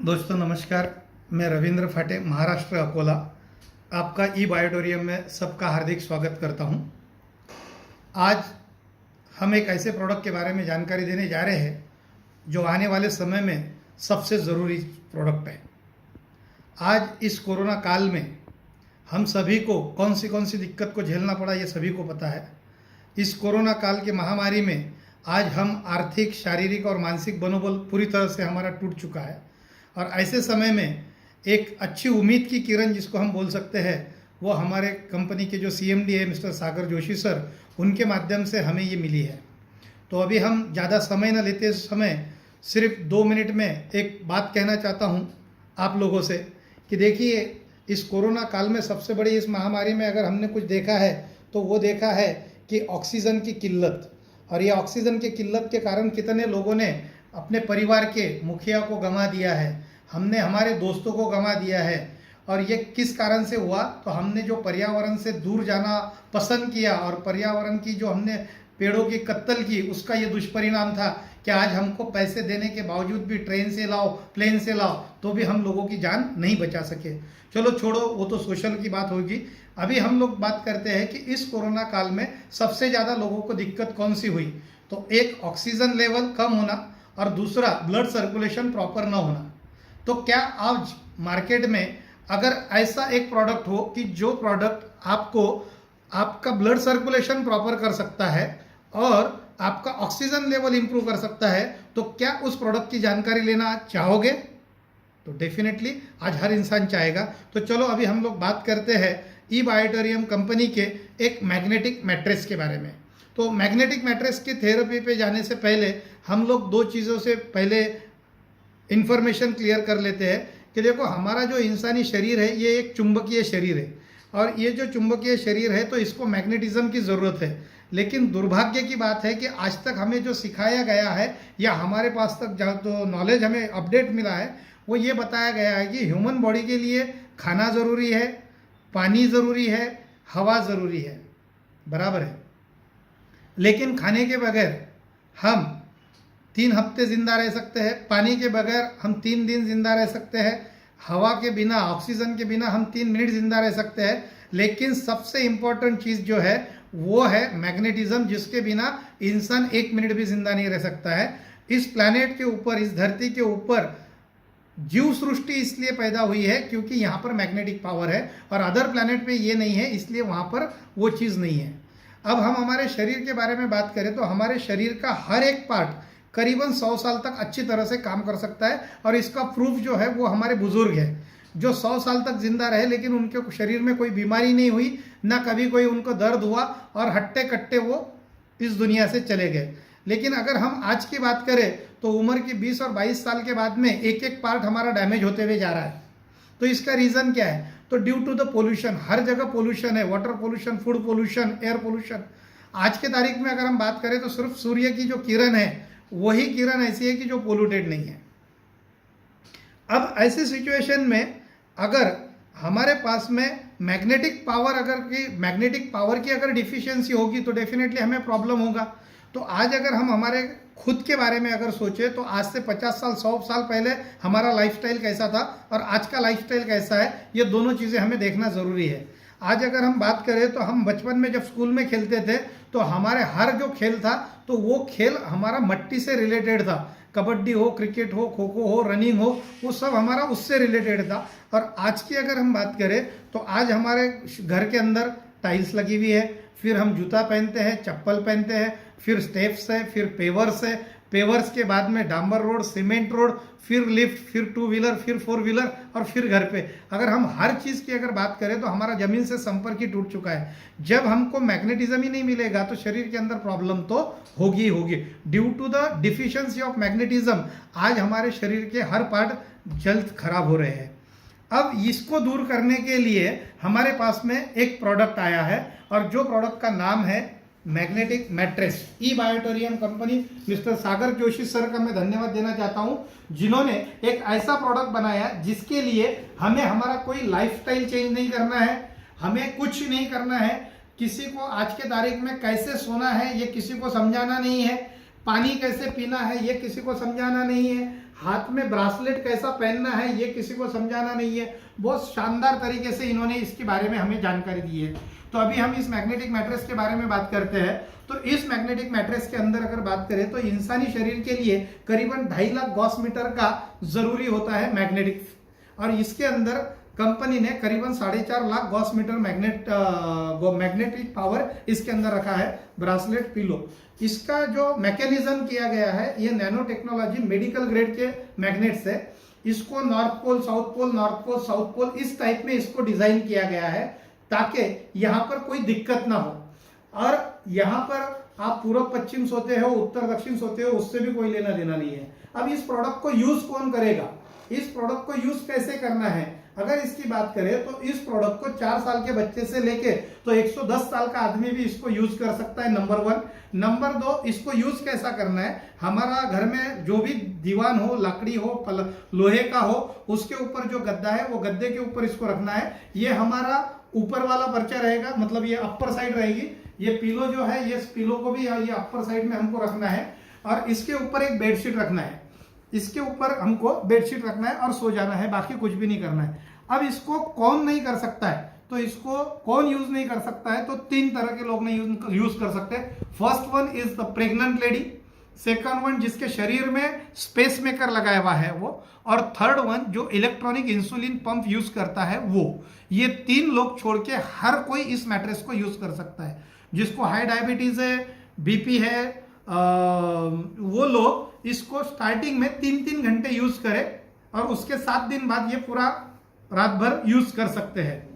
दोस्तों नमस्कार। मैं रविंद्र फाटे, महाराष्ट्र अकोला, आपका ई बायोटोरियम में सबका हार्दिक स्वागत करता हूं। आज हम एक ऐसे प्रोडक्ट के बारे में जानकारी देने जा रहे हैं जो आने वाले समय में सबसे ज़रूरी प्रोडक्ट है। आज इस कोरोना काल में हम सभी को कौन सी दिक्कत को झेलना पड़ा ये सभी को पता है। इस कोरोना काल के महामारी में आज हम आर्थिक, शारीरिक और मानसिक मनोबल पूरी तरह से हमारा टूट चुका है और ऐसे समय में एक अच्छी उम्मीद की किरण जिसको हम बोल सकते हैं वो हमारे कंपनी के जो CMD है मिस्टर सागर जोशी सर, उनके माध्यम से हमें ये मिली है। तो अभी हम ज़्यादा समय न लेते समय सिर्फ 2 मिनट में एक बात कहना चाहता हूँ आप लोगों से कि देखिए, इस कोरोना काल में सबसे बड़ी इस महामारी में अगर हमने कुछ देखा है तो वो देखा है कि ऑक्सीजन की किल्लत, और ये ऑक्सीजन की किल्लत के कारण कितने लोगों ने अपने परिवार के मुखिया को गंवा दिया है, हमने हमारे दोस्तों को गंवा दिया है। और ये किस कारण से हुआ? तो हमने जो पर्यावरण से दूर जाना पसंद किया और पर्यावरण की जो हमने पेड़ों की कत्ल की, उसका ये दुष्परिणाम था कि आज हमको पैसे देने के बावजूद भी ट्रेन से लाओ, प्लेन से लाओ, तो भी हम लोगों की जान नहीं बचा सके। चलो छोड़ो, वो तो सोशल की बात होगी। अभी हम लोग बात करते हैं कि इस कोरोना काल में सबसे ज़्यादा लोगों को दिक्कत कौन सी हुई। तो एक, ऑक्सीजन लेवल कम होना, और दूसरा ब्लड सर्कुलेशन प्रॉपर ना होना। तो क्या आज मार्केट में अगर ऐसा एक प्रोडक्ट हो कि जो प्रोडक्ट आपको आपका ब्लड सर्कुलेशन प्रॉपर कर सकता है और आपका ऑक्सीजन लेवल इंप्रूव कर सकता है, तो क्या उस प्रोडक्ट की जानकारी लेना चाहोगे? तो डेफिनेटली आज हर इंसान चाहेगा। तो चलो अभी हम लोग बात करते हैं ई बायोटोरियम कंपनी के एक मैग्नेटिक मैट्रेस के बारे में। तो मैग्नेटिक मैट्रेस की थेरेपी पे जाने से पहले हम लोग 2 चीज़ों से पहले इन्फॉर्मेशन क्लियर कर लेते हैं कि देखो, हमारा जो इंसानी शरीर है ये एक चुंबकीय शरीर है, और ये जो चुंबकीय शरीर है तो इसको मैग्नेटिज्म की ज़रूरत है। लेकिन दुर्भाग्य की बात है कि आज तक हमें जो सिखाया गया है या हमारे पास तक जो नॉलेज हमें अपडेट मिला है वो ये बताया गया है कि ह्यूमन बॉडी के लिए खाना ज़रूरी है, पानी ज़रूरी है, हवा ज़रूरी है, बराबर है। लेकिन खाने के बगैर हम 3 हफ्ते ज़िंदा रह सकते हैं, पानी के बगैर हम 3 दिन ज़िंदा रह सकते हैं, हवा के बिना, ऑक्सीजन के बिना हम 3 मिनट ज़िंदा रह सकते हैं। लेकिन सबसे इम्पॉर्टेंट चीज़ जो है वो है मैग्नेटिज्म, जिसके बिना इंसान 1 मिनट भी ज़िंदा नहीं रह सकता है। इस प्लैनेट के ऊपर, इस धरती के ऊपर जीव सृष्टि इसलिए पैदा हुई है क्योंकि यहाँ पर मैग्नेटिक पावर है, और अदर प्लैनेट पे ये नहीं है, इसलिए वहाँ पर वो चीज़ नहीं है। अब हम हमारे शरीर के बारे में बात करें तो हमारे शरीर का हर एक पार्ट करीबन 100 साल तक अच्छी तरह से काम कर सकता है, और इसका प्रूफ जो है वो हमारे बुजुर्ग हैं जो 100 साल तक जिंदा रहे लेकिन उनके शरीर में कोई बीमारी नहीं हुई, ना कभी कोई उनको दर्द हुआ, और हट्टे कट्टे वो इस दुनिया से चले गए। लेकिन अगर हम आज की बात करें तो उम्र की 20 और 22 साल के बाद में एक पार्ट हमारा डैमेज होते हुए जा रहा है। तो इसका रीज़न क्या है? तो ड्यू टू द पोल्यूशन, हर जगह पोल्यूशन है, water pollution, food pollution, air pollution. आज के तारीख में अगर हम बात करें तो सिर्फ सूर्य की जो किरण है वही किरण ऐसी है कि जो पोल्यूटेड नहीं है। अब ऐसी सिचुएशन में अगर हमारे पास में मैग्नेटिक पावर की अगर डिफिशियंसी होगी तो डेफिनेटली हमें प्रॉब्लम होगा। तो आज अगर हम हमारे खुद के बारे में अगर सोचें तो आज से 50 साल 100 साल पहले हमारा लाइफस्टाइल कैसा था और आज का लाइफस्टाइल कैसा है, ये दोनों चीज़ें हमें देखना ज़रूरी है। आज अगर हम बात करें तो हम बचपन में जब स्कूल में खेलते थे तो हमारे हर जो खेल था तो वो खेल हमारा मट्टी से रिलेटेड था। कबड्डी हो, क्रिकेट हो, खो खो हो, रनिंग हो, वो सब हमारा उससे रिलेटेड था। और आज की अगर हम बात करें तो आज हमारे घर के अंदर टाइल्स लगी हुई है, फिर हम जूता पहनते हैं, चप्पल पहनते हैं, फिर स्टेप्स है, फिर पेवर्स है, पेवर्स के बाद में डांबर रोड, सीमेंट रोड, फिर लिफ्ट, फिर 2 व्हीलर, फिर 4 व्हीलर, और फिर घर पे। अगर हम हर चीज़ की अगर बात करें तो हमारा ज़मीन से संपर्क ही टूट चुका है। जब हमको मैग्नेटिज्म ही नहीं मिलेगा तो शरीर के अंदर प्रॉब्लम तो होगी ही होगी। Due to the deficiency of magnetism आज हमारे शरीर के हर पार्ट जल्द खराब हो रहे हैं। अब इसको दूर करने के लिए हमारे पास में एक प्रोडक्ट आया है, और जो प्रोडक्ट का नाम है मैग्नेटिक मैट्रेस। ई बायोटोरियम कंपनी मिस्टर सागर जोशी सर का मैं धन्यवाद देना चाहता हूं, जिन्होंने एक ऐसा प्रोडक्ट बनाया जिसके लिए हमें हमारा कोई लाइफस्टाइल चेंज नहीं करना है, हमें कुछ नहीं करना है। किसी को आज के तारीख में कैसे सोना है ये किसी को समझाना नहीं है, पानी कैसे पीना है ये किसी को समझाना नहीं है, हाथ में ब्रासलेट कैसा पहनना है ये किसी को समझाना नहीं है। बहुत शानदार तरीके से इन्होंने इसके बारे में हमें जानकारी दी है। तो अभी हम इस मैग्नेटिक मैट्रेस के बारे में बात करते हैं। तो इस मैग्नेटिक मैट्रेस के अंदर अगर बात करें तो इंसानी शरीर के लिए करीबन 2.5 लाख गॉस मीटर का जरूरी होता है मैग्नेटिक, और इसके अंदर कंपनी ने करीबन 4.5 lakh gauss meter magnetic power इसके अंदर रखा है। ब्रासलेट पिलो, इसका जो मैकेनिज्म किया गया है ये नैनो टेक्नोलॉजी मेडिकल ग्रेड के मैग्नेट्स है। इसको north pole south pole, north pole south pole इस टाइप में इसको डिजाइन किया गया है ताकि यहाँ पर कोई दिक्कत ना हो। और यहाँ पर आप पूर्व पश्चिम सोते हो, उत्तर दक्षिण सोते हो, उससे भी कोई लेना देना नहीं है। अब इस प्रोडक्ट को यूज कौन करेगा, इस प्रोडक्ट को यूज कैसे करना है, अगर इसकी बात करें तो इस प्रोडक्ट को 4 साल के बच्चे से लेके तो 110 साल का आदमी भी इसको यूज कर सकता है, नंबर 1। नंबर 2, इसको यूज कैसा करना है, हमारा घर में जो भी दीवान हो, लकड़ी हो, लोहे का हो, उसके ऊपर जो गद्दा है वो गद्दे के ऊपर इसको रखना है। ये हमारा ऊपर वाला पर्चा रहेगा, मतलब ये अपर साइड रहेगी। ये पिलो जो है, ये पिलो को भी ये अपर साइड में हमको रखना है, और इसके ऊपर एक बेडशीट रखना है, इसके ऊपर हमको बेडशीट रखना है और सो जाना है, बाकी कुछ भी नहीं करना है। अब इसको कौन नहीं कर सकता है, तो इसको कौन यूज नहीं कर सकता है, तो 3 तरह के लोग नहीं यूज कर सकते। First one is the pregnant lady, second one जिसके शरीर में स्पेस मेकर लगाया हुआ है वो, और थर्ड वन जो इलेक्ट्रॉनिक इंसुलिन पंप यूज करता है वो। ये 3 लोग छोड़ के हर कोई इस मैट्रेस को यूज कर सकता है। जिसको हाई डायबिटीज है, बीपी है, वो लोग इसको स्टार्टिंग में 3-3 घंटे यूज करें और उसके 7 दिन बाद ये पूरा रात भर यूज कर सकते हैं।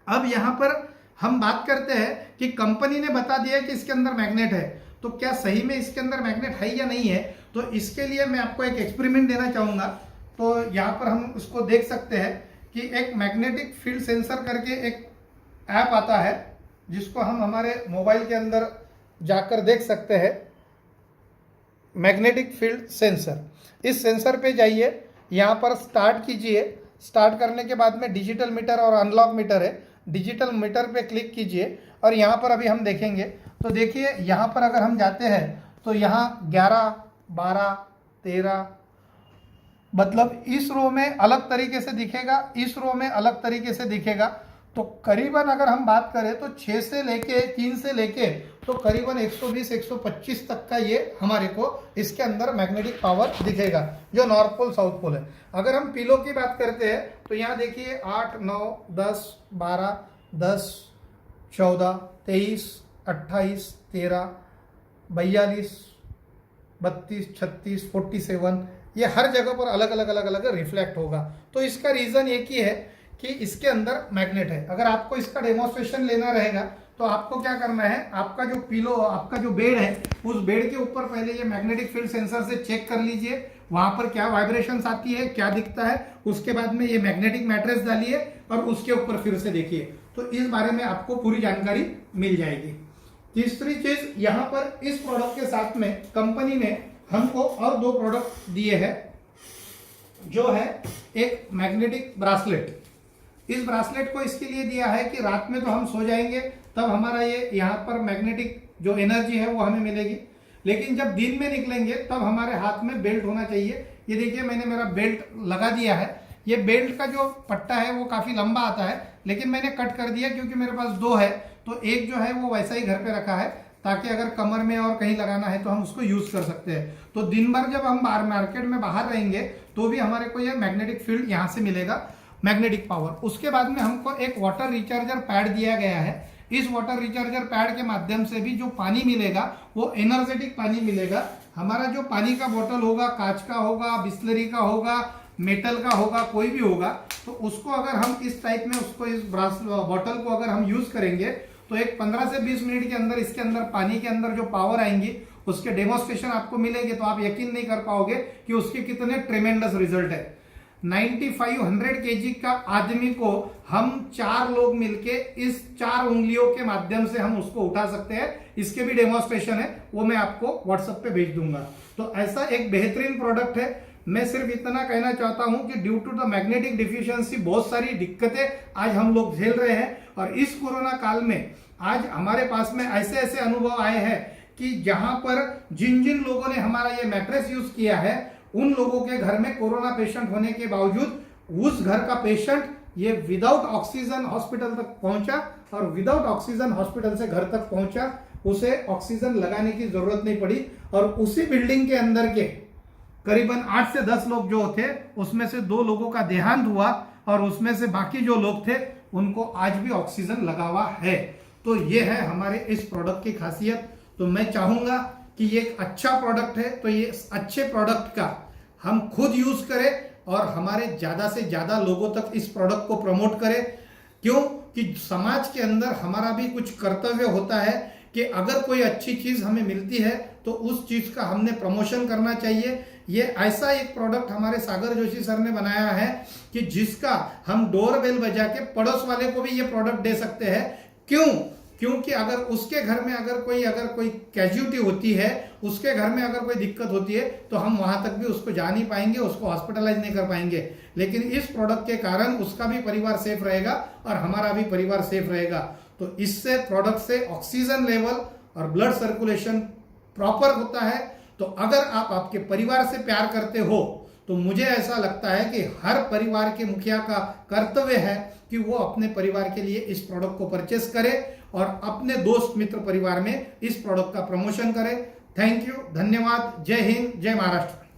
अब यहां पर हम बात करते हैं कि कंपनी ने बता दिया कि इसके अंदर मैग्नेट है, तो क्या सही में इसके अंदर मैग्नेट है या नहीं है। तो इसके लिए मैं आपको एक एक्सपेरिमेंट देना चाहूंगा। तो यहां पर हम उसको देख सकते हैं कि एक मैग्नेटिक फील्ड सेंसर करके एक ऐप आता है, जिसको हम हमारे मोबाइल के अंदर जाकर देख सकते हैं। मैग्नेटिक फील्ड सेंसर, इस सेंसर पे जाइए, यहाँ पर स्टार्ट कीजिए। स्टार्ट करने के बाद में डिजिटल मीटर और अनलॉक मीटर है, डिजिटल मीटर पे क्लिक कीजिए और यहाँ पर अभी हम देखेंगे। तो देखिए यहाँ पर अगर हम जाते हैं तो यहाँ 11, 12, 13, मतलब इस रो में अलग तरीके से दिखेगा, इस रो में अलग तरीके से दिखेगा। तो करीबन अगर हम बात करें तो 6 से लेके 3 से लेके तो करीबन 120-125 तक का ये हमारे को इसके अंदर मैग्नेटिक पावर दिखेगा, जो नॉर्थ पोल साउथ पोल है। अगर हम पिलो की बात करते हैं तो यहाँ देखिए 8, 9, 10, 12, 10, 14, 23, 28, 13, 42, 32, 36, 47, ये हर जगह पर अलग अलग रिफ्लेक्ट होगा। तो इसका रीज़न एक ही है कि इसके अंदर मैग्नेट है। अगर आपको इसका डेमोन्स्ट्रेशन लेना रहेगा तो आपको क्या करना है, आपका जो पिलो, आपका जो बेड है, उस बेड के ऊपर पहले ये मैग्नेटिक फील्ड सेंसर से चेक कर लीजिए वहां पर क्या वाइब्रेशंस आती है, क्या दिखता है। उसके बाद में ये मैग्नेटिक मैट्रेस डालिए और उसके ऊपर फिर से देखिए, तो इस बारे में आपको पूरी जानकारी मिल जाएगी। तीसरी चीज, यहाँ पर इस प्रोडक्ट के साथ में कंपनी ने हमको और 2 प्रोडक्ट दिए हैं, जो है एक मैग्नेटिक ब्रासलेट। इस ब्रासलेट को इसके लिए दिया है कि रात में तो हम सो जाएंगे, तब हमारा ये यहाँ पर मैग्नेटिक जो एनर्जी है वो हमें मिलेगी, लेकिन जब दिन में निकलेंगे तब हमारे हाथ में बेल्ट होना चाहिए। ये देखिए मैंने मेरा बेल्ट लगा दिया है। ये बेल्ट का जो पट्टा है वो काफ़ी लंबा आता है, लेकिन मैंने कट कर दिया क्योंकि मेरे पास 2 है, तो एक जो है वो वैसा ही घर पे रखा है, ताकि अगर कमर में और कहीं लगाना है तो हम उसको यूज़ कर सकते हैं। तो दिन भर जब हम मार्केट में बाहर रहेंगे तो भी हमारे को ये मैग्नेटिक फील्ड यहाँ से मिलेगा, मैग्नेटिक पावर। उसके बाद में हमको एक वाटर रिचार्जर पैड दिया गया है। इस वाटर रिचार्जर पैड के माध्यम से भी जो पानी मिलेगा वो एनर्जेटिक पानी मिलेगा। हमारा जो पानी का बोतल होगा, कांच का होगा, बिस्लरी का होगा, मेटल का होगा, कोई भी होगा, तो उसको अगर हम इस टाइप में उसको इस बॉटल को अगर हम यूज करेंगे तो एक 15 से 20 मिनट के अंदर इसके अंदर पानी के अंदर जो पावर आएंगी उसके डेमोन्स्ट्रेशन आपको मिलेंगे, तो आप यकीन नहीं कर पाओगे कि उसके कितने ट्रेमेंडस रिजल्ट है। 9500 kg का आदमी को हम 4 लोग मिलके इस 4 उंगलियों के माध्यम से हम उसको उठा सकते हैं। इसके भी डेमोन्स्ट्रेशन है, वो मैं आपको व्हाट्सएप पे भेज दूंगा। तो ऐसा एक बेहतरीन प्रोडक्ट है। मैं सिर्फ इतना कहना चाहता हूं कि due to the magnetic deficiency बहुत सारी दिक्कतें आज हम लोग झेल रहे हैं, और इस कोरोना काल में आज हमारे पास में ऐसे ऐसे अनुभव आए हैं कि जहां पर जिन जिन लोगों ने हमारा ये मैट्रेस यूज किया है उन लोगों के घर में कोरोना पेशेंट होने के बावजूद उस घर का पेशेंट ये विदाउट ऑक्सीजन हॉस्पिटल तक पहुंचा और विदाउट ऑक्सीजन हॉस्पिटल से घर तक पहुंचा, उसे ऑक्सीजन लगाने की जरूरत नहीं पड़ी। और उसी बिल्डिंग के अंदर के करीबन 8 से 10 लोग जो थे उसमें से 2 लोगों का देहांत हुआ और उसमें से बाकी जो लोग थे उनको आज भी ऑक्सीजन लगा हुआ है। तो ये है हमारे इस प्रोडक्ट की खासियत। तो मैं चाहूंगा कि ये एक अच्छा प्रोडक्ट है, तो ये अच्छे प्रोडक्ट का हम खुद यूज करें और हमारे ज्यादा से ज्यादा लोगों तक इस प्रोडक्ट को प्रमोट करें। क्यों कि समाज के अंदर हमारा भी कुछ कर्तव्य होता है कि अगर कोई अच्छी चीज हमें मिलती है तो उस चीज का हमने प्रमोशन करना चाहिए। ये ऐसा एक प्रोडक्ट हमारे सागर जोशी सर ने बनाया है कि जिसका हम डोरबेल बजा के पड़ोस वाले को भी ये प्रोडक्ट दे सकते हैं। क्यों? क्योंकि अगर उसके घर में अगर कोई कैजुअलिटी होती है, उसके घर में अगर कोई दिक्कत होती है तो हम वहां तक भी उसको जा नहीं पाएंगे, उसको हॉस्पिटलाइज नहीं कर पाएंगे। लेकिन इस प्रोडक्ट के कारण उसका भी परिवार सेफ रहेगा और हमारा भी परिवार सेफ रहेगा। तो इससे प्रोडक्ट से ऑक्सीजन लेवल और ब्लड सर्कुलेशन प्रॉपर होता है। तो अगर आप आपके परिवार से प्यार करते हो तो मुझे ऐसा लगता है कि हर परिवार के मुखिया का कर्तव्य है कि वो अपने परिवार के लिए इस प्रोडक्ट को परचेस करे और अपने दोस्त मित्र परिवार में इस प्रोडक्ट का प्रमोशन करे। थैंक यू, धन्यवाद, जय हिंद, जय महाराष्ट्र।